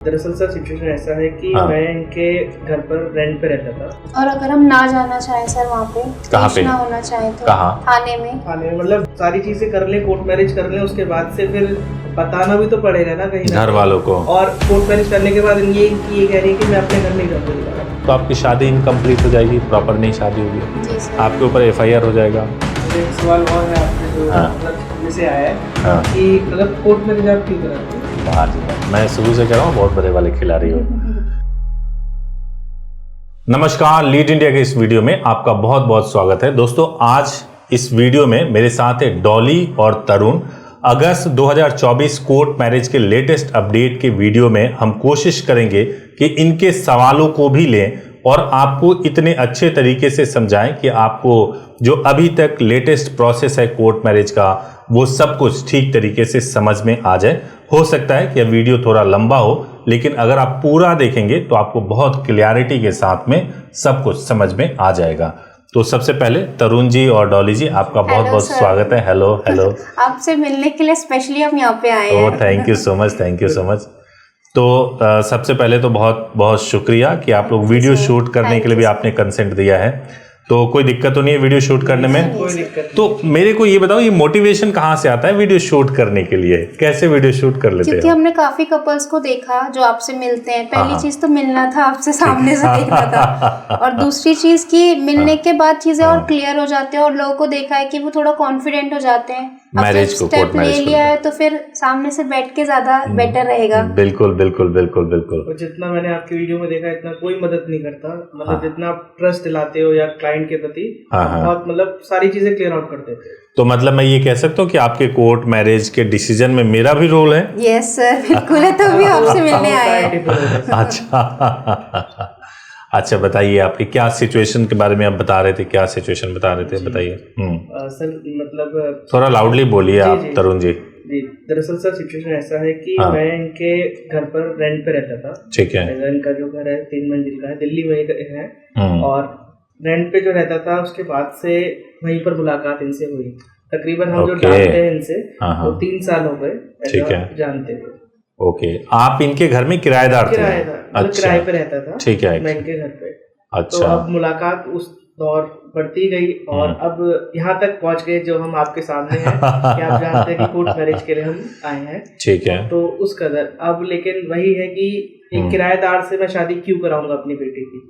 दरअसल sir situation ऐसा है कि मैं इनके घर पर रेंट पे रहता था। और अगर हम ना जाना चाहें सर वहाँ पे, कहाँ पे? ना होना चाहें तो कहाँ? थाने में मतलब सारी चीजें कर लें, कोर्ट मैरिज कर लें, उसके बाद से फिर बताना भी तो पड़ेगा ना कहीं घर वालों को। और कोर्ट मैरिज करने के बाद ये कह रही है कि मैं अपने घर नहीं रहूँगी। तो आपकी शादी इनकम्प्लीट हो जाएगी, प्रॉपर नहीं शादी होगी, जी सर। आपके ऊपर FIR हो जाएगा। मुझे एक सवाल और है आपसे जो मतलब से आया है कि अगर कोर्ट मैरिज आप क्यों कराते हैं? मैं शुरू से कह रहा हूँ बहुत बड़े वाले खिलाड़ी हो। नमस्कार, लीड इंडिया के इस वीडियो में आपका बहुत बहुत स्वागत है। दोस्तों, आज इस वीडियो में मेरे साथ है डॉली और तरुण। अगस्त 2024 कोर्ट मैरिज के लेटेस्ट अपडेट के वीडियो में हम कोशिश करेंगे कि इनके सवालों को भी लें और आपको इतने अच्छे तरीके से समझाएं कि आपको जो अभी तक लेटेस्ट प्रोसेस है कोर्ट मैरिज का, वो सब कुछ ठीक तरीके से समझ में आ जाए। हो सकता है कि यह वीडियो थोड़ा लंबा हो, लेकिन अगर आप पूरा देखेंगे तो आपको बहुत क्लियरिटी के साथ में सब कुछ समझ में आ जाएगा। तो सबसे पहले तरुण जी और डॉली जी, आपका बहुत बहुत स्वागत है। Hello hello. आपसे मिलने के लिए स्पेशली हम यहाँ पे आए हैं। Thank you so much, thank you so much. तो सबसे पहले तो बहुत बहुत शुक्रिया कि आप लोग वीडियो शूट करने के लिए भी आपने कंसेंट दिया है। तो कोई दिक्कत तो नहीं है वीडियो शूट करने में? कोई दिक्कत। तो मेरे को ये बताओ, ये मोटिवेशन कहाँ से आता है वीडियो शूट करने के लिए? कैसे वीडियो शूट कर लेते क्योंकि हो? हमने काफी कपल्स को देखा जो आपसे मिलते हैं। पहली चीज तो मिलना था, आपसे सामने से देखना था। और दूसरी चीज की मिलने के बाद चीजें और क्लियर हो जाती है और लोगों को देखा है कि वो थोड़ा कॉन्फिडेंट हो जाते हैं। मैरिज को, स्टेप ले लिया है तो फिर सामने से बैठ के ज्यादा बेटर रहेगा। बिल्कुल बिल्कुल बिल्कुल बिल्कुल। और जितना मैंने आपकी वीडियो में देखा, इतना कोई मदद नहीं करता। मतलब जितना आप ट्रस्ट दिलाते हो या क्लाइंट के प्रति, बहुत मतलब सारी चीजें क्लियर आउट कर देते हैं। तो मतलब मैं ये कह सकता हूँ कि आपके कोर्ट मैरिज के डिसीजन में मेरा भी रोल है? यस सर, बिल्कुल है। तो भी आपसे मिलने आए हैं। अच्छा बताइए, आपकी क्या सिचुएशन के बारे में आप बता रहे थे? क्या सिचुएशन बता रहे थे, बताइए। सर मतलब थोड़ा लाउडली बोलिए आप तरुण जी। जी, दरअसल सर सिचुएशन ऐसा है कि मैं इनके घर पर रेंट पे रहता था। ठीक है। इनका जो घर है 3 मंजिल का है, दिल्ली में है। और रेंट पे जो रहता था, उसके बाद से वहीं पर मुलाकात इनसे हुई। तकरीबन हम जो जानते हैं इनसे तो 3 साल हो गए। ठीक है, जानते थे। ओके। आप इनके घर में किराएदार थे? अच्छा, किराए पे रहता था। ठीक है, मैं इनके घर पे। अच्छा। तो अब मुलाकात उस दौर बढ़ती गई और अब यहाँ तक पहुँच गए जो हम आपके सामने हैं कि आप जानते हैं कि कोर्ट मैरिज के लिए हम आए हैं। ठीक है। तो उस कदर अब लेकिन वही है कि एक किराएदार से मैं शादी क्यों कराऊंगा अपनी बेटी की?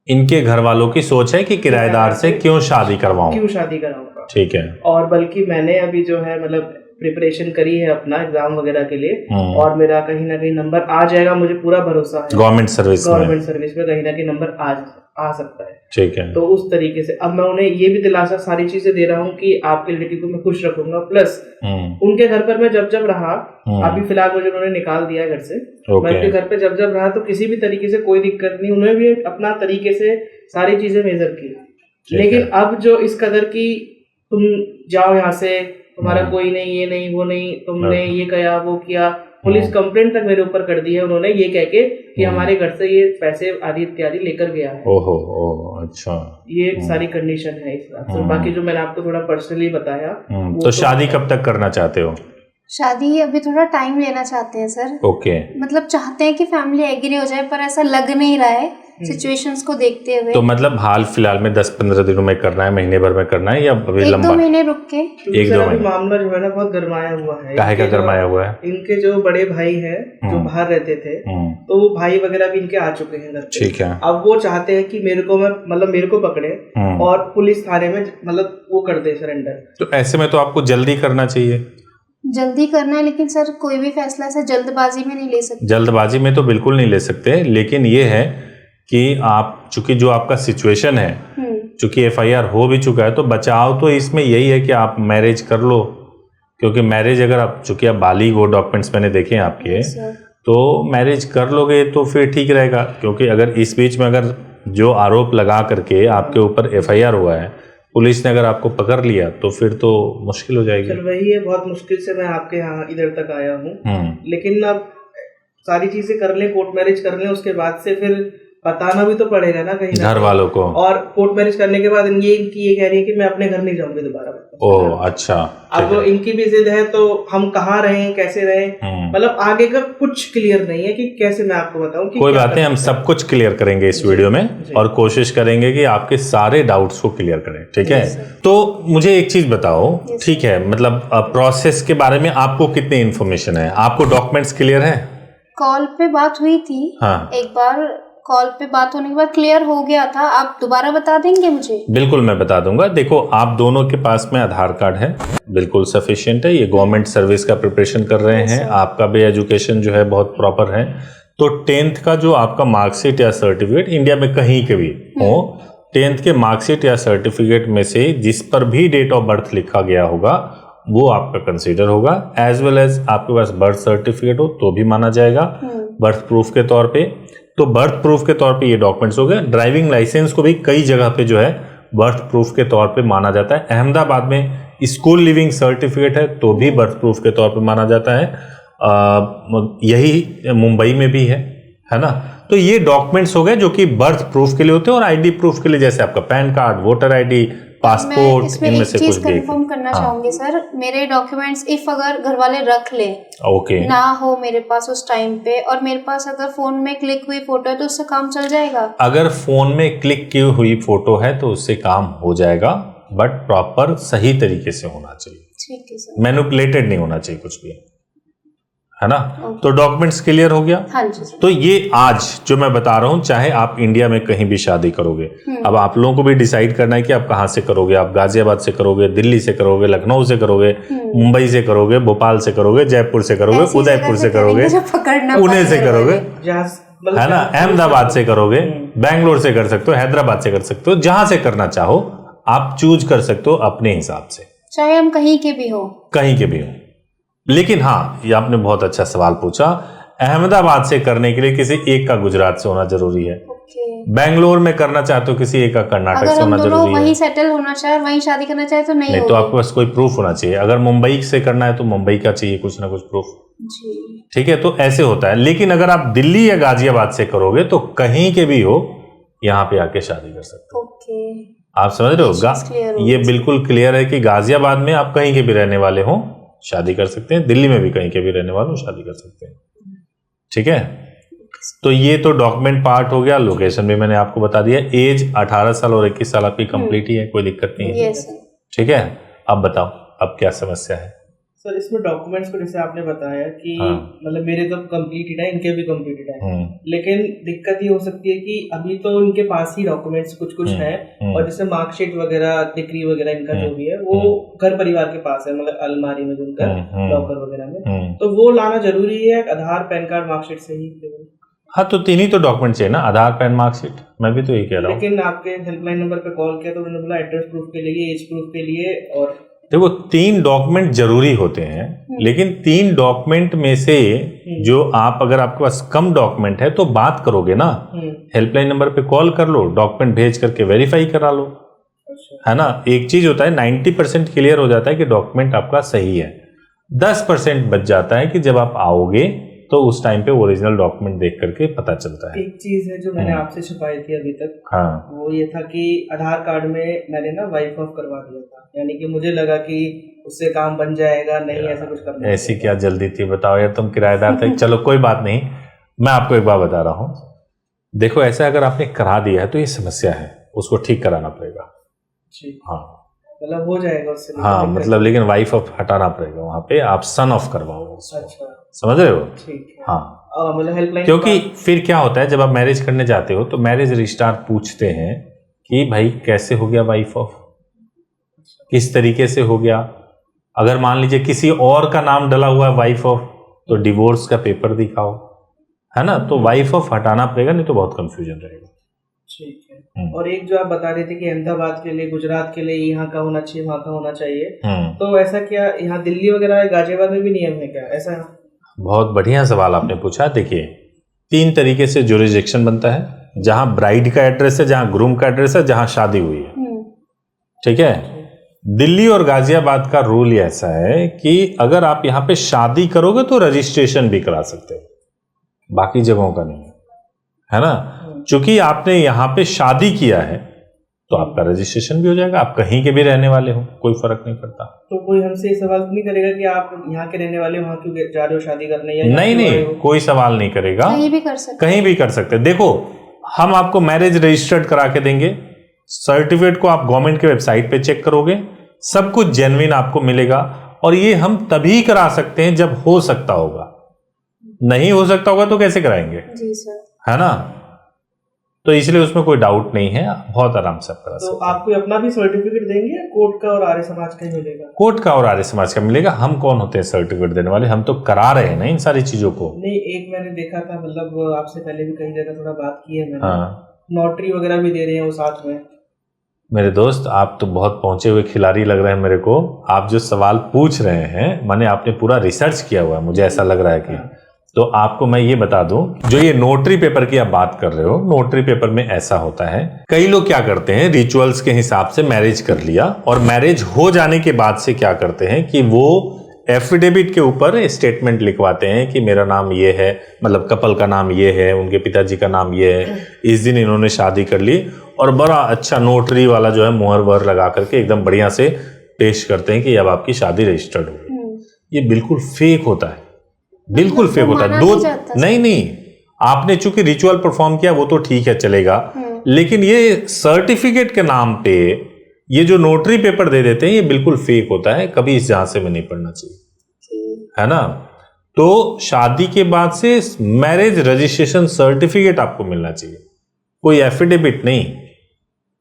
इनके घर वालों की सोच है कि किराएदार से क्यों शादी कराऊंगा। ठीक है। और बल्कि मैंने अभी जो है मतलब प्रिपरेशन करी है अपना एग्जाम वगैरह के लिए और मेरा कहीं ना कहीं नंबर आ जाएगा, मुझे पूरा भरोसा है। गवर्नमेंट सर्विस में कहीं ना कहीं नंबर आ सकता है। ठीक है। तो उस तरीके से अब मैं उन्हें ये भी दिलासा सारी चीजें दे रहा हूँ कि आपकी लड़की को मैं खुश रखूंगा। प्लस उनके घर पर मैं जब रहा, अभी फिलहाल मुझे उन्होंने निकाल दिया घर से। मैं उनके घर पे जब रहा तो किसी भी तरीके से कोई दिक्कत नहीं, उन्होंने भी अपना तरीके से सारी चीजें मेजर की। लेकिन अब जो इस कदर की तुम जाओ यहाँ से, तुम्हारा कोई नहीं, ये नहीं, वो नहीं, तुमने ये किया वो किया, पुलिस कंप्लेंट तक मेरे ऊपर कर दी है उन्होंने, ये कह के कि हमारे घर से ये पैसे आदि इत्यादि लेकर गया है। ओहो, अच्छा। ये सारी कंडीशन है इस बात से। बाकी जो मैंने आपको थोड़ा पर्सनली बताया। तो शादी कब तक करना चाहते हो? शादी अभी थोड़ा टाइम लेना चाहते हैं सर। ओके। मतलब चाहते हैं कि फैमिली एग्री हो जाए, पर ऐसा लग नहीं रहा है सिचुएशंस को देखते हुए। तो मतलब हाल फिलहाल में 10-15 दिनों में करना है, महीने भर में करना है, या अभी लंबा? 1-2 महीने रुक के। 1-2 महीने। मामला जो है ना बहुत गरमाया हुआ है। काहे का गरमाया हुआ है? इनके जो बड़े भाई हैं जो बाहर रहते थे, तो वो भाई वगैरह भी इनके आ चुके हैं घर पे। ठीक है। अब वो चाहते हैं कि मेरे को पकड़े और पुलिस थाने में मतलब वो कर दे सरेंडर। तो ऐसे में तो आपको जल्दी करना चाहिए। जल्दी करना है, लेकिन सर कोई भी फैसला ऐसा जल्दबाजी में नहीं ले सकते। जल्दबाजी में तो बिल्कुल नहीं ले सकते, लेकिन ये है कि आप चूंकि जो आपका सिचुएशन है, चूंकि FIR हो भी चुका है, तो बचाव तो इसमें यही है कि आप मैरिज कर लो। क्योंकि मैरिज अगर आप, चूंकि आप बालिग हो, डॉक्यूमेंट्स मैंने देखे हैं आपके, तो मैरिज कर लोगे तो फिर ठीक रहेगा। क्योंकि अगर इस बीच में अगर जो आरोप लगा करके आपके ऊपर FIR हुआ है, पुलिस ने अगर आपको पकड़ लिया, तो फिर तो मुश्किल हो जाएगी। चल वही है, बहुत मुश्किल से मैं आपके यहाँ इधर तक आया हूँ। लेकिन अब सारी चीजें कर लें, कोर्ट मैरिज कर लें, उसके बाद से फिर बताना भी तो पड़ेगा ना कहीं घर वालों को। और कोर्ट मैरिज करने के बाद इनकी ये कह रही है कि मैं अपने घर नहीं जाऊंगी दोबारा। ओह अच्छा। अब इनकी भी जिद है, तो हम कहाँ रहें, कैसे रहें, मतलब आगे का कुछ क्लियर नहीं है कि कैसे मैं आपको बताऊं कि कोई बात नहीं, हम सब कुछ क्लियर करेंगे इस वीडियो में और कोशिश करेंगे कि आपके सारे डाउट्स को क्लियर करें, ठीक है। तो मुझे एक चीज बताओ, ठीक है, मतलब प्रोसेस के बारे में आपको कितनी इन्फॉर्मेशन है, आपको डॉक्यूमेंट्स क्लियर है? कॉल पे बात हुई थी, हाँ। एक बार कॉल पे बात होने के बाद क्लियर हो गया था। आप दोबारा बता देंगे मुझे? बिल्कुल मैं बता दूंगा। देखो, आप दोनों के पास में आधार कार्ड है, बिल्कुल सफिशिएंट है। ये गवर्नमेंट सर्विस का प्रिपरेशन कर रहे हैं, आपका भी एजुकेशन जो है बहुत प्रॉपर है। तो 10th का जो आपका मार्कशीट या सर्टिफिकेट, इंडिया में कहीं के भी हो, 10th के मार्कशीट या सर्टिफिकेट में से जिस पर भी डेट ऑफ बर्थ लिखा गया होगा वो आपका कंसीडर होगा। एज वेल एज आपके पास बर्थ सर्टिफिकेट हो तो भी माना जाएगा बर्थ प्रूफ के तौर पे। तो बर्थ प्रूफ के तौर पे ये डॉक्यूमेंट्स हो गए। ड्राइविंग लाइसेंस को भी कई जगह पे जो है बर्थ प्रूफ के तौर पे माना जाता है। अहमदाबाद में स्कूल लिविंग सर्टिफिकेट है तो भी बर्थ प्रूफ के तौर पे माना जाता है। यही मुंबई में भी है ना। तो ये डॉक्यूमेंट्स हो गए जो कि बर्थ प्रूफ के लिए होते हैं और आईडी प्रूफ के लिए, जैसे आपका pan card, voter ID, passport, इनमें से कुछ भी। कंफर्म करना चाहूंगी सर, मेरे डॉक्यूमेंट्स इफ अगर घर वाले रख ले, ओके, ना हो मेरे पास उस टाइम पे, और मेरे पास अगर फोन में क्लिक हुई फोटो है तो उससे काम चल जाएगा? अगर फोन में क्लिक की हुई फोटो है तो उससे काम हो जाएगा, बट प्रॉपर सही तरीके से होना चाहिए। ठीक है सर, मैनिपुलेटेड नहीं होना चाहिए कुछ भी, है ना। तो डॉक्यूमेंट्स क्लियर हो गया। हाँ जी। तो ये आज जो मैं बता रहा हूं, चाहे आप इंडिया में कहीं भी शादी करोगे, अब आप लोगों को भी डिसाइड करना है कि आप कहां से करोगे। आप गाजियाबाद से करोगे, दिल्ली से करोगे, लखनऊ से करोगे, मुंबई से करोगे, भोपाल से करोगे, जयपुर से करोगे, उदयपुर से करोगे, पुणे से करोगे, है ना, अहमदाबाद से करोगे, बैंगलोर से कर सकते हो, हैदराबाद से कर सकते हो, जहां से करना चाहो आप चूज कर सकते हो अपने हिसाब से, चाहे हम कहीं के भी हो, कहीं के भी हो। लेकिन हाँ, ये आपने बहुत अच्छा सवाल पूछा। अहमदाबाद से करने के लिए किसी एक का गुजरात से होना जरूरी है। बैंगलोर में करना चाहते हो किसी एक का कर्नाटक से होना जरूरी है। वहीं सेटल होना चाहे, वहीं शादी करना चाहे तो नहीं तो आपके पास कोई प्रूफ होना चाहिए। अगर मुंबई से करना है तो मुंबई का चाहिए कुछ ना कुछ प्रूफ, ठीक है। तो ऐसे होता है। लेकिन अगर आप दिल्ली या गाजियाबाद से करोगे तो कहीं के भी हो, यहाँ पे आके शादी कर सकते हो। आप समझ रहे हो? ये बिल्कुल क्लियर है कि गाजियाबाद में आप कहीं के भी रहने वाले हो शादी कर सकते हैं, दिल्ली में भी कहीं के भी रहने वाले हो शादी कर सकते हैं, ठीक है। तो ये तो डॉक्यूमेंट पार्ट हो गया। लोकेशन भी मैंने आपको बता दिया। एज 18 साल और 21 साल आपकी कंप्लीट ही है, कोई दिक्कत नहीं है, ठीक है। अब बताओ, अब क्या समस्या है? सर इसमें डॉक्यूमेंट्स को जैसे आपने बताया कि मतलब मेरे तो कंप्लीटेड है, इनके भी कंप्लीटेड है, लेकिन दिक्कत ये हो सकती है कि अभी तो इनके पास ही डॉक्यूमेंट्स कुछ है, और जैसे मार्कशीट वगैरह, डिग्री वगैरह, इनका जो भी है वो घर परिवार के पास है, मतलब अलमारी में उनका लॉकर वगैरह में, तो वो लाना जरूरी है आधार, पैन कार्ड, मार्कशीट से ही? हाँ, तो 3 ही तो डॉक्यूमेंट चाहिए ना, आधार, पैन, मार्कशीट। मैं भी तो यही कह रहा हूँ। लेकिन आपके हेल्पलाइन नंबर पे कॉल किया तो उन्होंने बोला एड्रेस प्रूफ के लिए, एज प्रूफ के लिए, और देखो 3 डॉक्यूमेंट जरूरी होते हैं, लेकिन 3 डॉक्यूमेंट में से जो आप, अगर आपके पास कम डॉक्यूमेंट है तो बात करोगे ना, हेल्पलाइन नंबर पे कॉल कर लो, डॉक्यूमेंट भेज करके वेरीफाई करा लो, है ना। एक चीज होता है 90% क्लियर हो जाता है कि डॉक्यूमेंट आपका सही है, 10% बच जाता है कि जब आप आओगे तो उस टाइम पे ओरिजिनल डॉक्यूमेंट देख करके पता चलता है। एक चीज है जो मैंने आपसे छुपाई थी अभी तक, हाँ, वो ये था कि आधार कार्ड में मैंने ना वाइफ ऑफ करवा दिया था, यानी कि मुझे लगा कि उससे काम बन जाएगा, नहीं ऐसा कुछ करना। ऐसी क्या जल्दी थी, बताओ यार, तुम किराएदार थे। चलो कोई बात नहीं, मैं आपको एक बात बता रहा हूँ। देखो, ऐसा अगर आपने करा दिया है तो ये समस्या है, उसको ठीक कराना पड़ेगा। हाँ, मतलब हो जाएगा उससे। हाँ, मतलब लेकिन वाइफ ऑफ हटाना पड़ेगा, वहां पे आप सन ऑफ करवाओ। अच्छा, समझ रहे हो? ठीक है। हाँ, मतलब हेल्पलाइन, क्योंकि फिर क्या होता है, जब आप मैरिज करने जाते हो तो मैरिज रजिस्ट्रार पूछते हैं कि भाई कैसे हो गया वाइफ ऑफ, किस तरीके से हो गया। अगर मान लीजिए किसी और का नाम डला हुआ है वाइफ ऑफ, तो डिवोर्स का पेपर दिखाओ, है ना। तो वाइफ ऑफ हटाना पड़ेगा, नहीं तो बहुत कंफ्यूजन रहेगा। ठीक है। और एक जो आप बता रहे थे कि अहमदाबाद के लिए, गुजरात के लिए यहाँ का होना चाहिए, वहाँ का होना चाहिए, तो ऐसा क्या यहाँ दिल्ली वगैरह, गाजियाबाद में भी नियम है क्या ऐसा? बहुत बढ़िया सवाल आपने पूछा। देखिए, 3 तरीके से जुरिसडिक्शन बनता है, जहां ब्राइड का एड्रेस है, जहां ग्रूम का एड्रेस है, जहां शादी हुई है, ठीक है। दिल्ली और गाजियाबाद का रूल ऐसा है कि अगर आप यहाँ पे शादी करोगे तो रजिस्ट्रेशन भी करा सकते हो, बाकी जगहों का नहीं है ना। चूंकि आपने यहाँ पे शादी किया है तो आपका रजिस्ट्रेशन भी हो जाएगा। आप कहीं के भी रहने वाले हो, कोई फर्क नहीं पड़ता। तो कोई हमसे ये सवाल नहीं करेगा कि आप यहाँ के रहने वाले वहाँ क्यों जा रहे हो शादी करने, या नहीं, कोई सवाल नहीं करेगा। कहीं भी कर सकते। देखो, हम आपको मैरिज रजिस्टर्ड करा के देंगे। सर्टिफिकेट को आप गवर्नमेंट के वेबसाइट पे चेक करोगे, सब कुछ जेन्युइन आपको मिलेगा। और ये हम तभी करा सकते हैं जब हो सकता होगा, नहीं हो सकता होगा तो कैसे कराएंगे जी सर, है ना। तो इसलिए उसमें कोई डाउट नहीं है, बहुत आराम से करा सकते हैं। तो आपको अपना भी सर्टिफिकेट देंगे, कोर्ट का और आर्य समाज का ही मिलेगा? कोर्ट का और आर्य समाज का मिलेगा। हम कौन होते हैं सर्टिफिकेट देने वाले, हम तो करा रहे हैं ना इन सारी चीजों को। नहीं, एक मैंने देखा था, मतलब आपसे पहले भी कई जगह थोड़ा बात की है मैंने, हाँ, नोटरी वगैरह भी दे रहे हैं वो साथ में। मेरे दोस्त, आप तो बहुत पहुंचे हुए खिलाड़ी लग रहे हैं मेरे को। आप जो सवाल पूछ रहे हैं, माने आपने पूरा रिसर्च किया हुआ है, मुझे ऐसा लग रहा है कि। तो आपको मैं ये बता दूं, जो ये नोटरी पेपर की आप बात कर रहे हो, नोटरी पेपर में ऐसा होता है, कई लोग क्या करते हैं, रिचुअल्स के हिसाब से मैरिज कर लिया, और मैरिज हो जाने के बाद से क्या करते हैं कि वो एफिडेविट के ऊपर स्टेटमेंट लिखवाते हैं कि मेरा नाम ये है, मतलब कपल का नाम ये है, उनके पिताजी का नाम ये है, इस दिन इन्होंने शादी कर ली, और बड़ा अच्छा नोटरी वाला जो है मोहर वहर लगा करके एकदम बढ़िया से पेश करते हैं कि अब आपकी शादी रजिस्टर्ड हो गई। ये बिल्कुल फेक होता है, बिल्कुल फेक होता है। नहीं, आपने चूंकि रिचुअल परफॉर्म किया वो तो ठीक है, चलेगा, लेकिन ये सर्टिफिकेट के नाम पे ये जो नोटरी पेपर दे देते हैं, ये बिल्कुल फेक होता है। कभी इस झांसे में नहीं पड़ना चाहिए, है ना। तो शादी के बाद से मैरिज रजिस्ट्रेशन सर्टिफिकेट आपको मिलना चाहिए, कोई एफिडेविट नहीं।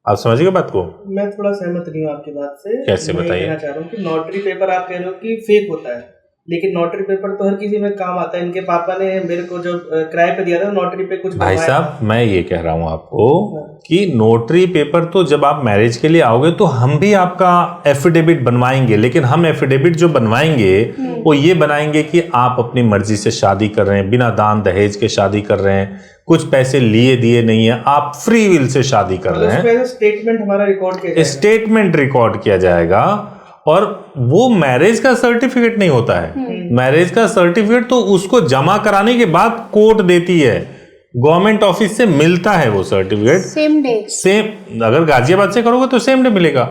आप समझिए बात को? मैं थोड़ा सहमत नहीं हूँ आपकी बात से। कैसे बताइए? मैं कहना चाह रहा हूँ कि नोटरी पेपर आप कह रहे हो कि फेक होता है, लेकिन नोटरी पेपर तो हर किसी में काम आता है। इनके पापा ने मेरे को जो किराए पे दिया था नोटरी पे कुछ भाई साहब, मैं ये कह रहा हूं आपको कि नोटरी पेपर तो जब आप मैरिज के लिए आओगे तो हम भी आपका एफिडेविट बनवाएंगे, लेकिन हम एफिडेविट जो बनवाएंगे वो ये बनाएंगे कि आप अपनी मर्जी से शादी कर रहे हैं, बिना दान दहेज के शादी कर रहे हैं, कुछ पैसे लिए दिए नहीं है, आप फ्री विल से शादी कर रहे हैं। स्टेटमेंट हमारा रिकॉर्ड किया जाएगा, स्टेटमेंट रिकॉर्ड किया जाएगा। और वो मैरिज का सर्टिफिकेट नहीं होता है। मैरिज का सर्टिफिकेट तो उसको जमा कराने के बाद कोर्ट देती है, गवर्नमेंट ऑफिस से मिलता है वो सर्टिफिकेट सेम डे। सेम, अगर गाजियाबाद से करोगे तो सेम डे मिलेगा,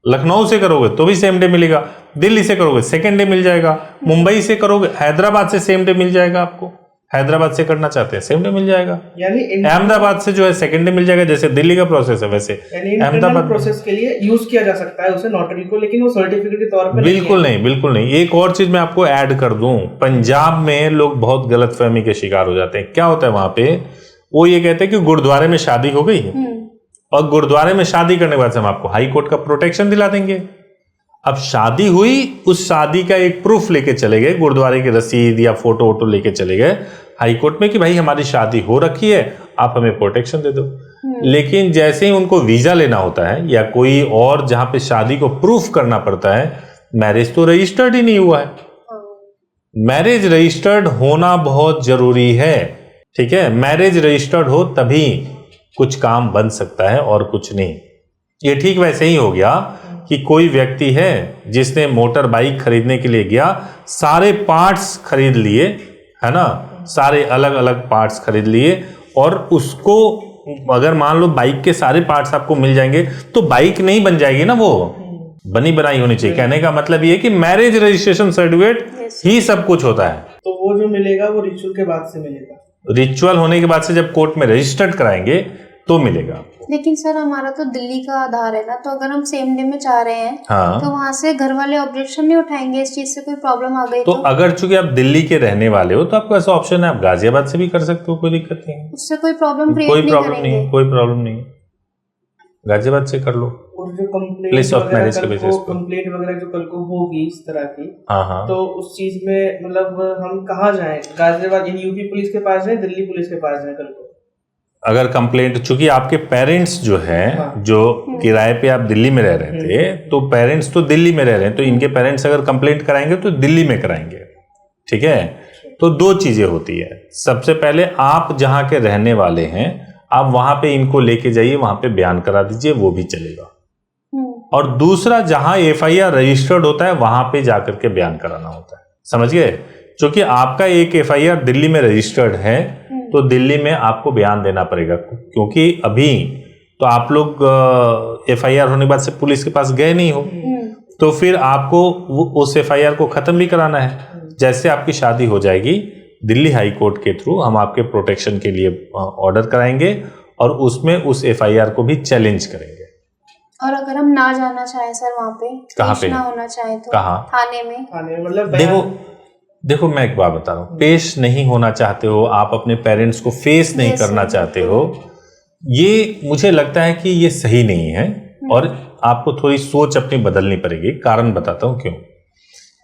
लखनऊ से करोगे तो भी सेम डे मिलेगा, दिल्ली से करोगे सेकेंड डे मिल जाएगा, मुंबई से करोगे, हैदराबाद से सेम डे मिल जाएगा आपको। हैदराबाद से करना चाहते हैं सेम डे मिल जाएगा, यानी अहमदाबाद से जो है सेकेंड डे मिल जाएगा, जैसे दिल्ली का प्रोसेस है वैसे अहमदाबाद प्रोसेस के लिए यूज किया जा सकता है उसे नोटरी को, लेकिन वो सर्टिफिकेट के तौर पर बिल्कुल नहीं। एक और चीज मैं आपको ऐड कर दूं, पंजाब में लोग बहुत गलतफहमी के शिकार हो जाते हैं। क्या होता है वहां पे, वो ये कहते हैं कि गुरुद्वारे में शादी हो गई और गुरुद्वारे में शादी करने के बाद हम आपको हाई कोर्ट का प्रोटेक्शन दिला देंगे। अब शादी हुई, उस शादी का एक प्रूफ लेके चले गए, गुरुद्वारे की रसीद या फोटो वोटो लेके चले गए हाई कोर्ट में कि भाई हमारी शादी हो रखी है, आप हमें प्रोटेक्शन दे दो। लेकिन जैसे ही उनको वीजा लेना होता है या कोई और जहां पे शादी को प्रूफ करना पड़ता है, मैरिज तो रजिस्टर्ड ही नहीं हुआ है। मैरिज रजिस्टर्ड होना बहुत जरूरी है, ठीक है। मैरिज रजिस्टर्ड हो तभी कुछ काम बन सकता है और कुछ नहीं। ये ठीक वैसे ही हो गया कि कोई व्यक्ति है जिसने मोटर बाइक खरीदने के लिए गया, सारे पार्ट्स खरीद लिए, है ना, सारे अलग अलग पार्ट्स खरीद लिए, और उसको अगर मान लो बाइक के सारे पार्ट्स आपको मिल जाएंगे तो बाइक नहीं बन जाएगी ना, वो बनी बनाई होनी चाहिए। कहने का मतलब ये है कि मैरिज रजिस्ट्रेशन सर्टिफिकेट ही सब कुछ होता है। तो वो जो मिलेगा वो रिचुअल के बाद से मिलेगा, रिचुअल होने के बाद से जब कोर्ट में रजिस्टर्ड कराएंगे तो मिलेगा। लेकिन सर हमारा तो दिल्ली का आधार है ना, तो अगर हम सेम डे में चाह रहे हैं हाँ, तो वहाँ से घर वाले ऑब्जेक्शन नहीं उठाएंगे इस चीज से, कोई प्रॉब्लम आ गई तो अगर चूंकि आप दिल्ली के रहने वाले हो तो आपको ऐसा ऑप्शन है, आप गाजियाबाद से भी कर सकते हो, कोई दिक्कत नहीं है, उससे कोई प्रॉब्लम कोई प्रॉब्लम नहीं, कोई प्रॉब्लम नहीं, गाजियाबाद से कर लो। और जो प्लेस ऑफ मैरिज के बेसिस पे कंप्लेंट वगैरह जो कल को होगी इस तरह की, हाँ, तो उस चीज में मतलब हम कहाँ जाएं? गाजियाबाद यूपी पुलिस के पास जाएं, दिल्ली पुलिस के पास जाएं कल को? अगर कंप्लेंट, चूंकि आपके पेरेंट्स जो हैं, जो किराए पे आप दिल्ली में रह रहे थे, तो पेरेंट्स तो दिल्ली में रह रहे हैं, तो इनके पेरेंट्स अगर कंप्लेंट कराएंगे तो दिल्ली में कराएंगे, ठीक है। तो दो चीजें होती है, सबसे पहले आप जहां के रहने वाले हैं आप वहां पे इनको लेके जाइए, वहां पे बयान करा दीजिए, वो भी चलेगा। और दूसरा, जहां एफआईआर रजिस्टर्ड होता है वहां पे जाकर के बयान कराना होता है, समझ गए। क्योंकि आपका एक एफआईआर दिल्ली में रजिस्टर्ड है तो दिल्ली में आपको बयान देना पड़ेगा, क्योंकि अभी तो आप लोग FIR होने के बाद से पुलिस के पास गए नहीं हो, तो फिर आपको उस FIR को खत्म भी कराना है। जैसे आपकी शादी हो जाएगी, दिल्ली हाई कोर्ट के थ्रू हम आपके प्रोटेक्शन के लिए ऑर्डर कराएंगे और उसमें उस FIR को भी चैलेंज करेंगे। और अगर हम ना जाना चाहें सर वहाँ पे, कहाँ पेश पे ना होना चाहे तो कहाँ? थाने में मतलब देखो मैं एक बात बता रहा हूँ, पेश नहीं होना चाहते हो, आप अपने पेरेंट्स को फेस नहीं करना चाहते हो, ये मुझे लगता है कि ये सही नहीं है और आपको थोड़ी सोच अपनी बदलनी पड़ेगी। कारण बताता हूँ क्यों।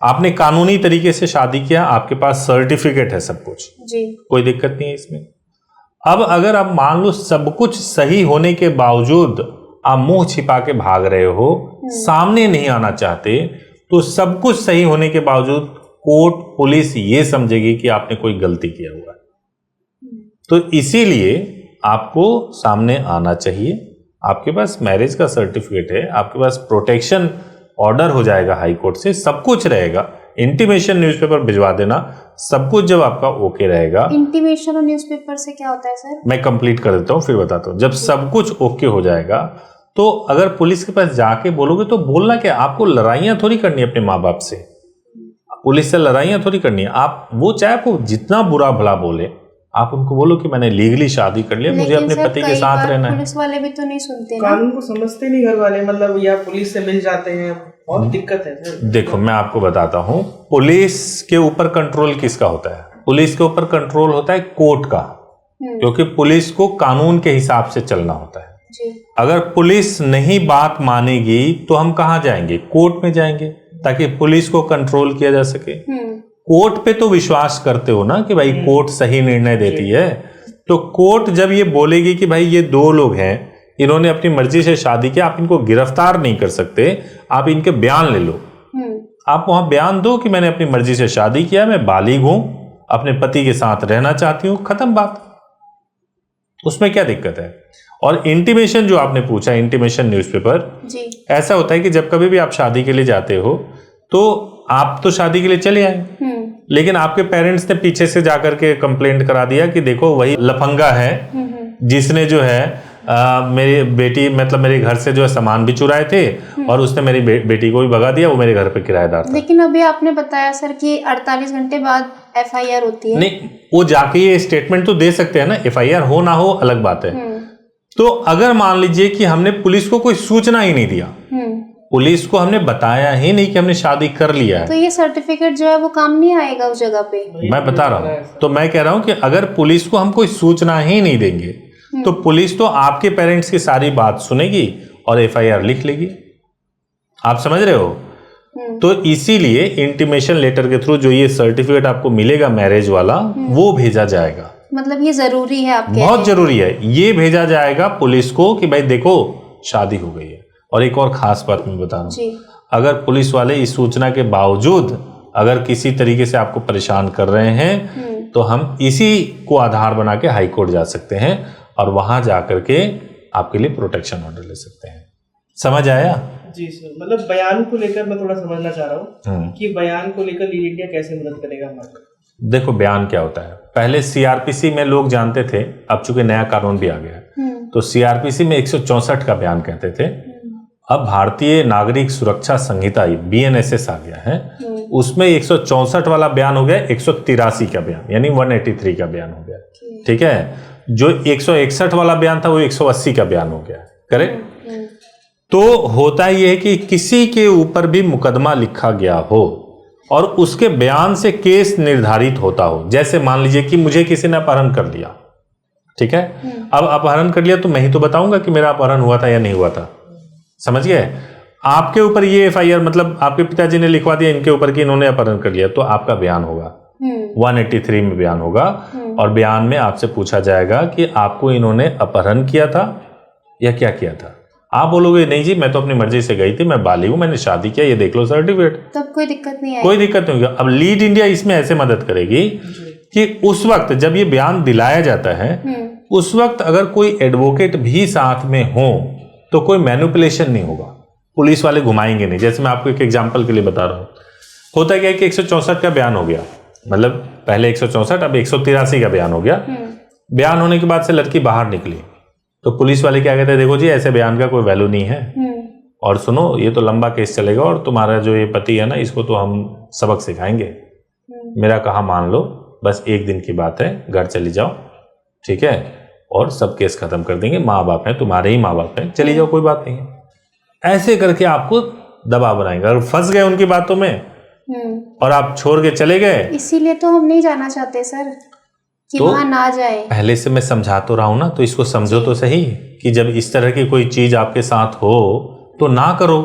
आपने कानूनी तरीके से शादी किया, आपके पास सर्टिफिकेट है सब कुछ जी, कोई दिक्कत नहीं है इसमें। अब अगर आप मान लो सब कुछ सही होने के बावजूद आप मुंह छिपा के भाग रहे हो, सामने नहीं आना चाहते, तो सब कुछ सही होने के बावजूद कोर्ट पुलिस ये समझेगी कि आपने कोई गलती किया हुआ है। तो इसीलिए आपको सामने आना चाहिए। आपके पास मैरिज का सर्टिफिकेट है, आपके पास प्रोटेक्शन ऑर्डर हो जाएगा हाई कोर्ट से, सब कुछ रहेगा। इंटीमेशन न्यूज़पेपर भिजवा देना, सब कुछ जब आपका ओके रहेगा। इंटीमेशन और न्यूज़पेपर से क्या होता है सर? मैं कंप्लीट कर देता हूँ फिर बताता हूँ। जब सब कुछ ओके हो जाएगा तो अगर पुलिस के पास जाके बोलोगे तो बोलना क्या, आपको लड़ाइयाँ थोड़ी करनी है अपने माँ बाप से, पुलिस से लड़ाइयाँ थोड़ी करनी है। आप वो चाहे आपको जितना बुरा भला बोले, आप उनको बोलो कि मैंने लीगली शादी कर लिया, मुझे अपने पति के साथ रहना है। पुलिस वाले भी तो नहीं सुनते ना, कानून को समझते नहीं घर वाले, मतलब या पुलिस से मिल जाते हैं, बहुत दिक्कत है। देखो मैं आपको बताता हूँ, पुलिस के ऊपर कंट्रोल किसका होता है? पुलिस के ऊपर कंट्रोल होता है कोर्ट का, क्योंकि पुलिस को कानून के हिसाब से चलना होता है जी। अगर पुलिस नहीं बात मानेगी तो हम कहाँ जाएंगे? कोर्ट में जाएंगे, ताकि पुलिस को कंट्रोल किया जा सके। कोर्ट पे तो विश्वास करते हो ना कि भाई कोर्ट सही निर्णय देती है, तो कोर्ट जब ये बोलेगी कि भाई ये दो लोग हैं, इन्होंने अपनी मर्जी से शादी किया, आप इनको गिरफ्तार नहीं कर सकते, आप इनके बयान ले लो। आप वहां बयान दो कि मैंने अपनी मर्जी से शादी किया, मैं बालिग हूं, अपने पति के साथ रहना चाहती हूं, खत्म बात। उसमें क्या दिक्कत है? और इंटीमेशन जो आपने पूछा, इंटीमेशन न्यूज़पेपर जी, ऐसा होता है कि जब कभी भी आप शादी के लिए जाते हो तो आप तो शादी के लिए चले आए, लेकिन आपके पेरेंट्स ने पीछे से जाकर के कंप्लेंट करा दिया कि देखो वही लफंगा है जिसने जो है मेरी बेटी, मतलब मेरे घर से जो है सामान भी चुराए थे और उसने मेरी बेटी को भी भगा दिया, वो मेरे घर पे किराएदार था। लेकिन अभी आपने बताया सर कि 48 घंटे बाद FIR होती है। नहीं, वो जाके ये स्टेटमेंट तो दे सकते हैं ना, FIR हो ना हो अलग बात है। तो अगर मान लीजिए कि हमने पुलिस को कोई सूचना ही नहीं दिया, पुलिस को हमने बताया ही नहीं कि हमने शादी कर लिया है, तो ये सर्टिफिकेट जो है वो काम नहीं आएगा उस जगह पे। मैं बता रहा हूँ, तो मैं कह रहा हूँ कि अगर पुलिस को हम कोई सूचना ही नहीं देंगे तो पुलिस तो आपके पेरेंट्स की सारी बात सुनेगी और FIR लिख लेगी। आप समझ रहे हो? तो इसीलिए इंटीमेशन लेटर के थ्रू जो ये सर्टिफिकेट आपको मिलेगा मैरिज वाला, वो भेजा जाएगा। मतलब ये जरूरी है आपके? बहुत जरूरी है, ये भेजा जाएगा पुलिस को कि भाई देखो शादी हो गई है। और एक और खास बात मैं बता रहा हूँ, अगर पुलिस वाले इस सूचना के बावजूद अगर किसी तरीके से आपको परेशान कर रहे हैं तो हम इसी को आधार बना के हाई कोर्ट जा सकते हैं और वहां जाकर के आपके लिए प्रोटेक्शन ऑर्डर ले सकते हैं। समझ आया? जी सर, मतलब बयान को लेकर मैं थोड़ा समझना चाह रहा हूँ कि बयान को लेकर लीड इंडिया कैसे मदद करेगा हमारी? देखो बयान क्या होता है, पहले CRPC में लोग जानते थे, अब चूंकि नया कानून भी आ गया तो CRPC में 164 का बयान कहते थे। अब भारतीय नागरिक सुरक्षा संहिता BNSS आ गया है, उसमें 164 वाला बयान हो गया 183 का बयान, यानी 183 का बयान हो गया। ठीक है, जो 161 वाला बयान था वो 180 का बयान हो गया। करेक्ट? तो होता यह है कि किसी के ऊपर भी मुकदमा लिखा गया हो और उसके बयान से केस निर्धारित होता हो, जैसे मान लीजिए कि मुझे किसी ने अपहरण कर लिया, ठीक है, अब अपहरण कर लिया तो मैं ही तो बताऊंगा कि मेरा अपहरण हुआ था या नहीं हुआ था। समझ गए? आपके ऊपर ये FIR, मतलब आपके पिताजी ने लिखवा दिया इनके ऊपर कि इन्होंने अपहरण कर लिया, तो आपका बयान होगा 183 में बयान होगा और बयान में आपसे पूछा जाएगा कि आपको इन्होंने अपहरण किया था या क्या किया था। आप बोलोगे नहीं जी मैं तो अपनी मर्जी से गई थी, मैं बालिग हूं, मैंने शादी किया, ये देख लो सर्टिफिकेट, तब कोई दिक्कत नहीं है। कोई दिक्कत नहीं होगी। अब लीड इंडिया इसमें ऐसे मदद करेगी कि उस वक्त जब ये बयान दिलाया जाता है उस वक्त अगर कोई एडवोकेट भी साथ में हो तो कोई मैनिपुलेशन नहीं होगा, पुलिस वाले घुमाएंगे नहीं। जैसे मैं आपको एक एग्जांपल के लिए बता रहा हूँ, होता क्या है कि 164 का बयान हो गया, मतलब पहले 164 अब 183 का बयान हो गया। बयान होने के बाद से लड़की बाहर निकली तो पुलिस वाले क्या कहते हैं, देखो जी ऐसे बयान का कोई वैल्यू नहीं है, और सुनो ये तो लंबा केस चलेगा और तुम्हारा जो ये पति है ना इसको तो हम सबक सिखाएंगे, मेरा कहा मान लो, बस एक दिन की बात है, घर चली जाओ, ठीक है, और सब केस खत्म कर देंगे, माँ बाप हैं तुम्हारे ही माँ बाप हैं, चली जाओ, कोई बात नहीं है। ऐसे करके आपको दबाव बनाएंगे। अगर फंस गए उनकी बातों में और आप छोड़ के चले गए, इसीलिए तो हम नहीं जाना चाहते सर कि तो वहां ना जाए। पहले से मैं समझा तो रहा हूं ना, तो इसको समझो तो सही कि जब इस तरह की कोई चीज आपके साथ हो तो ना करो।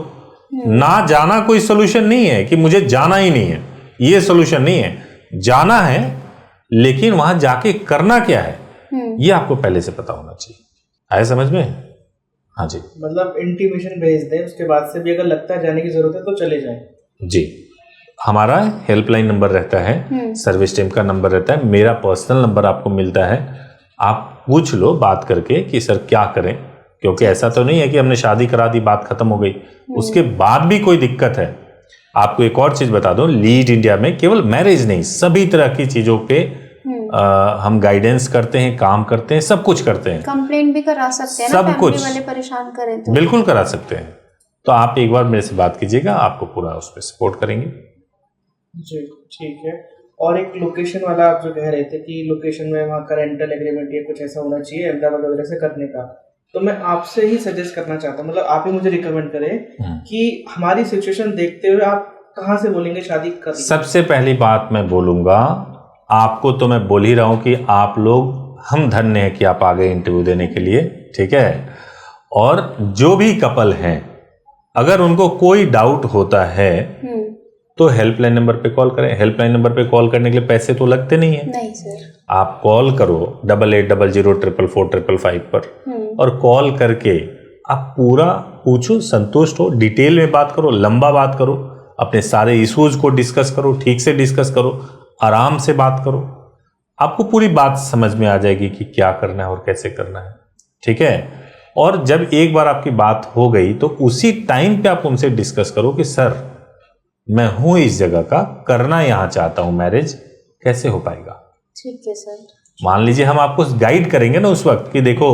ना जाना कोई सोल्यूशन नहीं है कि मुझे जाना ही नहीं है, ये सोल्यूशन नहीं है। जाना है लेकिन वहां जाके करना क्या है ये आपको पहले से पता होना चाहिए। आया समझ में? हाँ जी, मतलब इंटीमेशन भेज दें, उसके बाद से भी अगर लगता है जाने की जरूरत है तो चले जाएं। जी, हमारा हेल्पलाइन नंबर रहता है, सर्विस टीम का नंबर रहता है, मेरा पर्सनल नंबर आपको मिलता है। आप पूछ लो बात करके कि सर क्या करें, क्योंकि ऐसा तो नहीं है कि हमने शादी करा दी बात खत्म हो गई, उसके बाद भी कोई दिक्कत है। आपको एक और चीज बता दो, लीड इंडिया में केवल मैरिज नहीं, सभी तरह की चीजों पे हम गाइडेंस करते हैं, काम करते हैं, सब कुछ करते हैं। कंप्लेंट भी करा सकते हैं ना, सब कुछ वाले परेशान करें तो बिल्कुल करा सकते हैं। तो आप एक बार मेरे से बात कीजिएगा, आपको पूरा उस पर सपोर्ट करेंगे। जी ठीक है। और एक लोकेशन वाला आप जो कह रहे थे कि लोकेशन में वहाँ का रेंटल एग्रीमेंट या कुछ ऐसा होना चाहिए अहमदाबाद वगैरह से करने का, तो मैं आपसे ही सजेस्ट करना चाहता हूँ, मतलब आप ही मुझे रिकमेंड करें कि हमारी सिचुएशन देखते हुए आप कहाँ से बोलेंगे शादी कर। सबसे पहली बात मैं बोलूंगा आपको, तो मैं बोल ही रहा हूँ कि आप लोग, हम धन्य हैं कि आप आ गए इंटरव्यू देने के लिए, ठीक है। और जो भी कपल हैं अगर उनको कोई डाउट होता है तो हेल्पलाइन नंबर पे कॉल करें। हेल्पलाइन नंबर पे कॉल करने के लिए पैसे तो लगते नहीं है। नहीं सर, आप कॉल करो 88004445 पर, और कॉल करके आप पूरा पूछो, संतुष्ट हो, डिटेल में बात करो, लंबा बात करो, अपने सारे इश्यूज को डिस्कस करो, ठीक से डिस्कस करो, आराम से बात करो, आपको पूरी बात समझ में आ जाएगी कि क्या करना है और कैसे करना है, ठीक है। और जब एक बार आपकी बात हो गई तो उसी टाइम पे आप उनसे डिस्कस करो कि सर मैं हूं इस जगह का, करना यहां चाहता हूं मैरिज, कैसे हो पाएगा। ठीक है सर। मान लीजिए हम आपको गाइड करेंगे ना उस वक्त कि देखो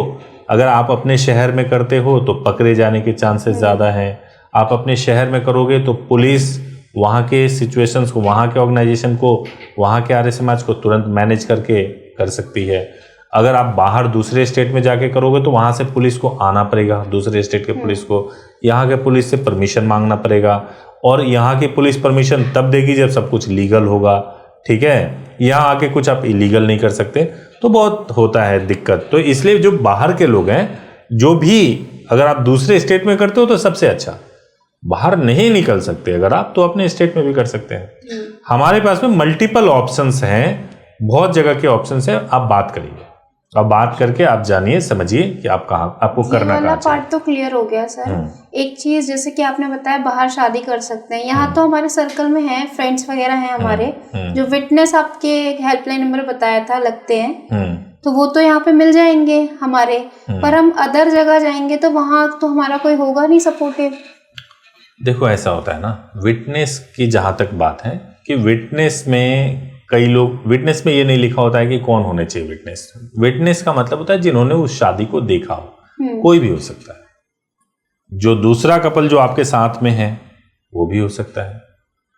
अगर आप अपने शहर में करते हो तो पकड़े जाने के चांसेस ज्यादा हैं, आप अपने शहर में करोगे तो पुलिस वहाँ के सिचुएशंस को, वहाँ के ऑर्गेनाइजेशन को, वहाँ के आर्य समाज को तुरंत मैनेज करके कर सकती है। अगर आप बाहर दूसरे स्टेट में जाके करोगे तो वहाँ से पुलिस को आना पड़ेगा, दूसरे स्टेट के पुलिस को, यहाँ के पुलिस से परमिशन मांगना पड़ेगा, और यहाँ की पुलिस परमिशन तब देगी जब सब कुछ लीगल होगा, ठीक है। यहाँ आके कुछ आप इलीगल नहीं कर सकते, तो बहुत होता है दिक्कत। तो इसलिए जो बाहर के लोग हैं, जो भी अगर आप दूसरे स्टेट में करते हो तो सबसे अच्छा, बाहर नहीं निकल सकते अगर आप, तो अपने स्टेट में भी कर सकते हैं। हमारे पास में मल्टीपल ऑप्शंस हैं, बहुत जगह के ऑप्शंस हैं। आप बात करिए, अब बात करके आप जानिए, समझिए कि आप कहाँ, आपको करना वाला कहाँ पार्ट तो क्लियर हो गया सर। एक चीज जैसे कि आपने बताया बाहर शादी कर सकते हैं, यहाँ तो हमारे सर्कल में है, फ्रेंड्स वगैरह हैं हमारे, जो विटनेस आपके हेल्पलाइन नंबर बताया था लगते हैं, तो वो तो यहाँ पे मिल जाएंगे हमारे। पर हम अदर जगह जाएंगे तो वहाँ तो हमारा कोई होगा नहीं सपोर्टिव। देखो ऐसा होता है ना, विटनेस की जहाँ तक बात है कि विटनेस में कई लोग, विटनेस में ये नहीं लिखा होता है कि कौन होने चाहिए विटनेस। विटनेस का मतलब होता है जिन्होंने उस शादी को देखा हो, कोई भी हो सकता है। जो दूसरा कपल जो आपके साथ में है वो भी हो सकता है,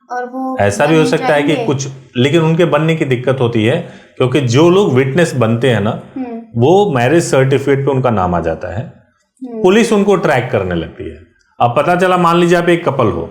और वो ऐसा भी हो सकता है कि कुछ, लेकिन उनके बनने की दिक्कत होती है क्योंकि जो लोग विटनेस बनते हैं ना, वो मैरिज सर्टिफिकेट पे उनका नाम आ जाता है, पुलिस उनको ट्रैक करने लगती है। अब पता चला मान लीजिए आप एक कपल हो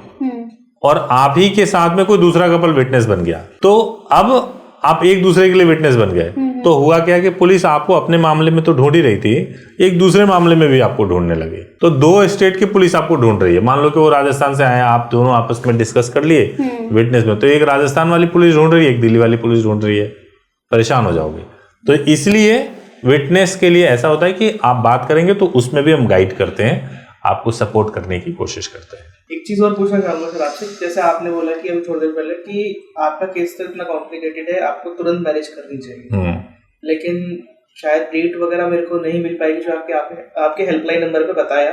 और आप ही के साथ में कोई दूसरा कपल विटनेस बन गया, तो अब आप एक दूसरे के लिए विटनेस बन गए, तो हुआ क्या कि पुलिस आपको अपने मामले में तो ढूंढ ही रही थी, एक दूसरे मामले में भी आपको ढूंढने लगे। तो 2 स्टेट की पुलिस आपको ढूंढ रही है। मान लो कि वो राजस्थान से आए, आप दोनों आपस में डिस्कस कर लिए विटनेस में, तो एक राजस्थान वाली पुलिस ढूंढ रही है, एक दिल्ली वाली पुलिस ढूंढ रही है, परेशान हो जाओगे। तो इसलिए विटनेस के लिए ऐसा होता है कि आप बात करेंगे तो उसमें भी हम गाइड करते हैं, आपको सपोर्ट करने की कोशिश करते हैं। एक चीज और पूछना चाहूंगा सर आपसे, जैसे आपने बोला कि अभी थोड़ी देर पहले कि आपका केस तो इतना कॉम्प्लिकेटेड है, आपको तुरंत मैरिज करनी चाहिए, लेकिन शायद डेट वगैरह मेरे को नहीं मिल पाएगी जो आपके हेल्पलाइन नंबर पे बताया।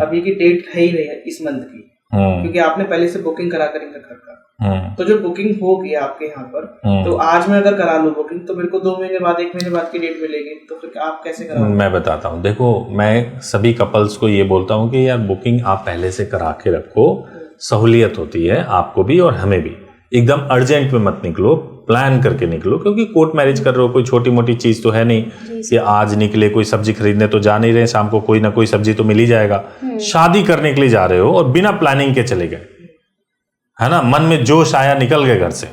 अभी की डेट है ही नहीं है इस मंथ की, क्योंकि आपने पहले से बुकिंग करा कर रखा। तो जो बुकिंग होगी आपके यहाँ पर, तो आज मैं अगर करा लूँ बुकिंग, तो मेरे को 2 महीने बाद 1 महीने बाद की डेट मिलेगी, तो फिर आप कैसे कराओगे? मैं बताता हूँ, देखो मैं सभी कपल्स को ये बोलता हूँ कि यार बुकिंग आप पहले से करा के रखो, सहूलियत होती है आपको भी और हमें भी। एकदम अर्जेंट में मत निकलो, प्लान करके निकलो, क्योंकि कोर्ट मैरिज कर रहे हो, कोई छोटी मोटी चीज तो है नहीं कि आज निकले कोई सब्जी खरीदने, तो जा नहीं रहे, शाम को कोई ना कोई सब्जी तो मिल ही जाएगा। शादी करने के लिए जा रहे हो और बिना प्लानिंग के चले गए, है ना, मन में जोश आया निकल गए घर से,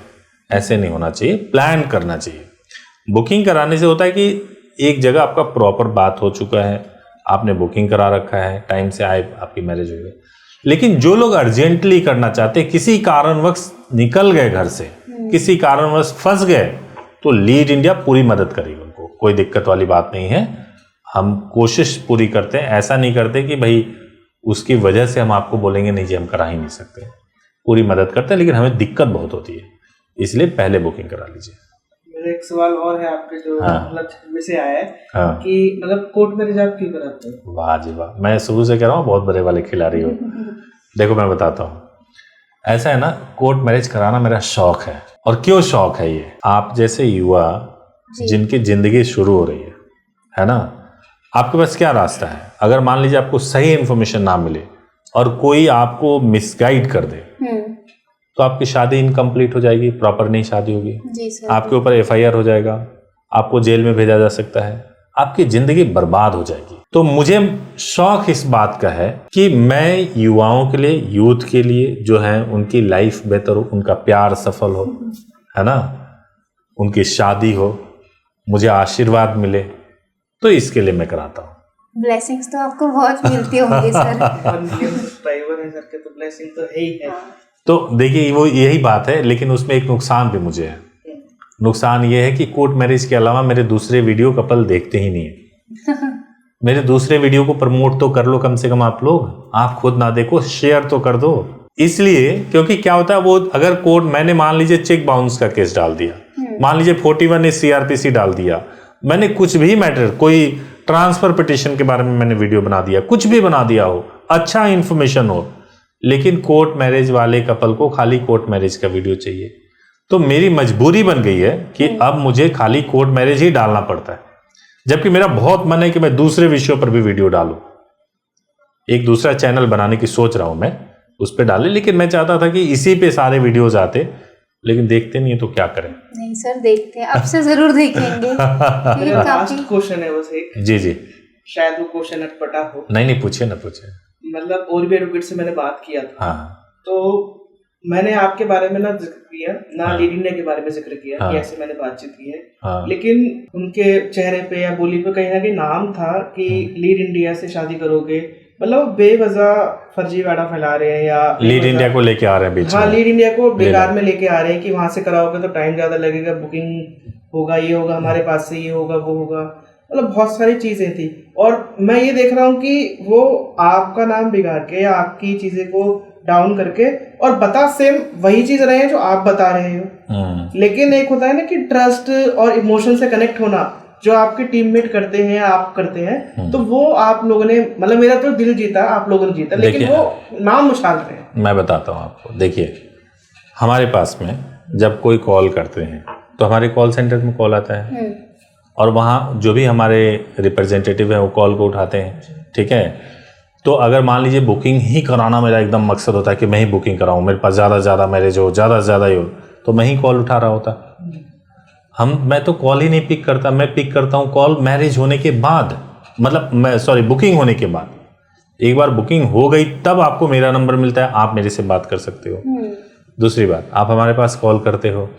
ऐसे नहीं होना चाहिए, प्लान करना चाहिए। बुकिंग कराने से होता है कि एक जगह आपका प्रॉपर बात हो चुका है, आपने बुकिंग करा रखा है, टाइम से आए, आपकी मैरिज हो गई। लेकिन जो लोग अर्जेंटली करना चाहते, किसी कारणवश निकल गए घर से, किसी कारणवश फंस गए, तो लीड इंडिया पूरी मदद करेगी उनको, कोई दिक्कत वाली बात नहीं है। हम कोशिश पूरी करते हैं, ऐसा नहीं करते कि भाई उसकी वजह से हम आपको बोलेंगे नहीं जी हम करा ही नहीं सकते, पूरी मदद करते हैं, लेकिन हमें दिक्कत बहुत होती है, इसलिए पहले बुकिंग करा लीजिए। मेरा एक सवाल और है आपके जो विषय आया है कि मतलब कोर्ट मैरिज आप क्यों कराते हैं? वाह जी वाह, मैं शुरू से कह रहा हूँ बहुत बड़े वाले खिलाड़ी हो। देखो मैं बताता हूँ, ऐसा है ना, कोर्ट मैरिज कराना मेरा शौक है। और क्यों शौक है ये, आप जैसे युवा जिनकी जिंदगी शुरू हो रही है ना, आपके पास क्या रास्ता है? अगर मान लीजिए आपको सही इंफॉर्मेशन ना मिले और कोई आपको मिसगाइड कर दे, तो आपकी शादी इनकम्प्लीट हो जाएगी, प्रॉपर नहीं शादी होगी, आपके ऊपर FIR हो जाएगा, आपको जेल में भेजा जा सकता है, आपकी जिंदगी बर्बाद हो जाएगी। तो मुझे शौक इस बात का है कि मैं युवाओं के लिए, यूथ के लिए जो है उनकी लाइफ बेहतर हो, उनका प्यार सफल हो, है ना, उनकी शादी हो, मुझे आशीर्वाद मिले, तो इसके लिए मैं कराता हूँ। ब्लेसिंग्स तो आपको बहुत मिलती होंगी सर। ड्राइवर है सर के, तो ब्लेसिंग तो है ही है। तो देखिए वो यही बात है, लेकिन उसमें एक नुकसान भी मुझे है। नुकसान ये है कि कोर्ट मैरिज के अलावा मेरे दूसरे वीडियो कपल देखते ही नहीं है। मेरे दूसरे वीडियो को प्रमोट तो कर लो कम से कम आप लोग, आप खुद ना देखो, शेयर तो कर दो। इसलिए क्योंकि क्या होता है, वो अगर कोर्ट, मैंने मान लीजिए चेक बाउंस का केस डाल दिया, मान लीजिए 41 CRPC डाल दिया, मैंने कुछ भी मैटर, कोई ट्रांसफर पिटिशन के बारे में मैंने वीडियो बना दिया, कुछ भी बना दिया हो, अच्छा इंफॉर्मेशन हो, लेकिन कोर्ट मैरिज वाले कपल को खाली कोर्ट मैरिज का वीडियो चाहिए, तो मेरी मजबूरी बन गई है कि अब मुझे खाली कोर्ट मैरिज ही डालना पड़ता है। जबकि मेरा बहुत मन है कि मैं दूसरे विषयों पर भी वीडियो डालूं, एक दूसरा चैनल बनाने की सोच रहा हूं मैं, उस पर डाले, लेकिन मैं चाहता था कि इसी पे सारे वीडियोज आते, लेकिन देखते नहीं है तो क्या करें। नहीं सर, देखते हैं, अब से जरूर देखेंगे। लास्ट क्वेश्चन है बस एक। जी जी, शायद वो क्वेश्चन अटपटा हो। नहीं पूछिए ना, पूछिए। मतलब और भी एडवोकेट से मैंने बात किया था, हाँ, तो मैंने आपके बारे में ना जिक्र किया, ना लीड इंडिया के बारे में जिक्र किया कि ऐसे मैंने बातचीत की है, लेकिन उनके चेहरे पे या बोली पे कहीं ना कहीं नाम था कि लीड इंडिया से शादी करोगे, मतलब बेवजह फर्जीवाड़ा फैला रहे हैं या लीड इंडिया को लेके आ रहे हैं बीच में। हाँ, लीड इंडिया को बेकार में लेके आ रहे हैं कि वहां से कराओगे तो टाइम ज्यादा लगेगा, बुकिंग होगा, ये होगा, हमारे पास से ये होगा, वो होगा, मतलब बहुत सारी चीजें थी। और मैं ये देख रहा हूँ कि वो आपका नाम बिगाड़ के या आपकी चीजें को डाउन करके और बता सेम वही चीज रहे हैं जो आप बता रहे हो, लेकिन एक होता है ना कि ट्रस्ट और इमोशन से कनेक्ट होना, जो आपके टीममेट करते हैं, आप करते हैं, तो वो आप लोगों ने, मतलब मेरा तो दिल जीता, आप लोगों ने जीता, लेकिन वो नाम उछाल रहे हैं। मैं बताता हूँ आपको, देखिए हमारे पास में जब कोई कॉल करते हैं तो हमारे कॉल सेंटर में कॉल आता है और वहाँ जो भी हमारे रिप्रेजेंटेटिव हैं वो कॉल को उठाते हैं, ठीक है। तो अगर मान लीजिए बुकिंग ही कराना मेरा एकदम मकसद होता है कि मैं ही बुकिंग कराऊँ, मेरे पास ज़्यादा से ज़्यादा मैरिज हो, ज़्यादा से ज़्यादा ही हो, तो मैं ही कॉल उठा रहा होता। मैं तो कॉल ही नहीं पिक करता, मैं पिक करता हूँ कॉल मैरिज होने के बाद, मतलब बुकिंग होने के बाद। एक बार बुकिंग हो गई तब आपको मेरा नंबर मिलता है, आप मेरे से बात कर सकते हो। दूसरी बात, आप हमारे पास कॉल करते हो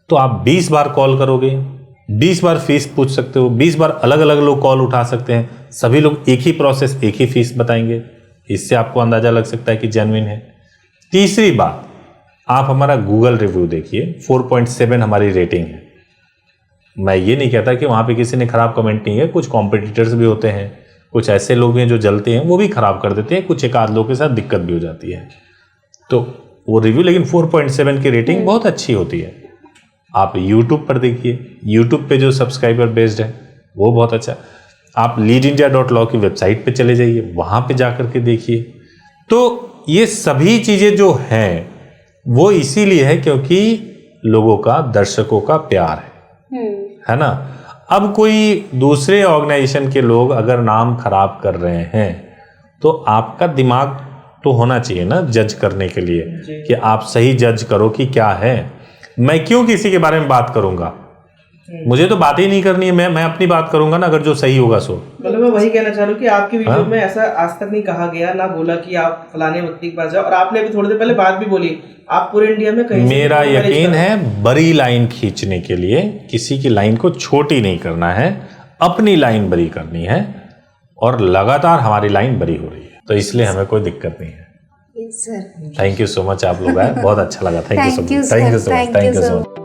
तो आप 20 बार कॉल करोगे, 20 बार फीस पूछ सकते हो, 20 बार अलग अलग लोग कॉल उठा सकते हैं, सभी लोग एक ही प्रोसेस, एक ही फीस बताएंगे, इससे आपको अंदाजा लग सकता है कि जेन्युइन है। तीसरी बात, आप हमारा गूगल रिव्यू देखिए, 4.7 हमारी रेटिंग है। मैं ये नहीं कहता कि वहाँ पे किसी ने खराब कमेंट नहीं है, कुछ कॉम्पिटिटर्स भी होते हैं, कुछ ऐसे लोग हैं जो जलते हैं, वो भी खराब कर देते हैं, कुछ एक आध लोगों के साथ दिक्कत भी हो जाती है, तो वो रिव्यू, लेकिन 4.7 की रेटिंग बहुत अच्छी होती है। आप YouTube पर देखिए, YouTube पे जो सब्सक्राइबर बेस्ड है वो बहुत अच्छा। आप leadindia.law की वेबसाइट पे चले जाइए, वहाँ पे जा कर के देखिए। तो ये सभी चीजें जो हैं वो इसीलिए है क्योंकि लोगों का, दर्शकों का प्यार है ना। अब कोई दूसरे ऑर्गेनाइजेशन के लोग अगर नाम खराब कर रहे हैं तो आपका दिमाग तो होना चाहिए ना जज करने के लिए कि आप सही जज करो कि क्या है। मैं क्यों किसी के बारे में बात करूंगा, मुझे तो बात ही नहीं करनी है, मैं अपनी बात करूंगा ना, अगर जो सही होगा सो। मतलब मैं वही कहना चाह रहा हूँ कि आपकी वीडियो में ऐसा आज तक नहीं कहा गया, ना बोला कि आप फलाने व्यक्ति के पास जाओ, और आपने भी थोड़ी देर पहले बात भी बोली आप पूरे इंडिया में कहीं मेरा यकीन है बड़ी लाइन खींचने के लिए किसी की लाइन को छोटी नहीं करना है, अपनी लाइन बड़ी करनी है, और लगातार हमारी लाइन बड़ी हो रही है, तो इसलिए हमें कोई दिक्कत नहीं है। Sir thank you so much, आप लोग आए, बहुत अच्छा लगा। Thank you so much, thank you so much, thank you so much.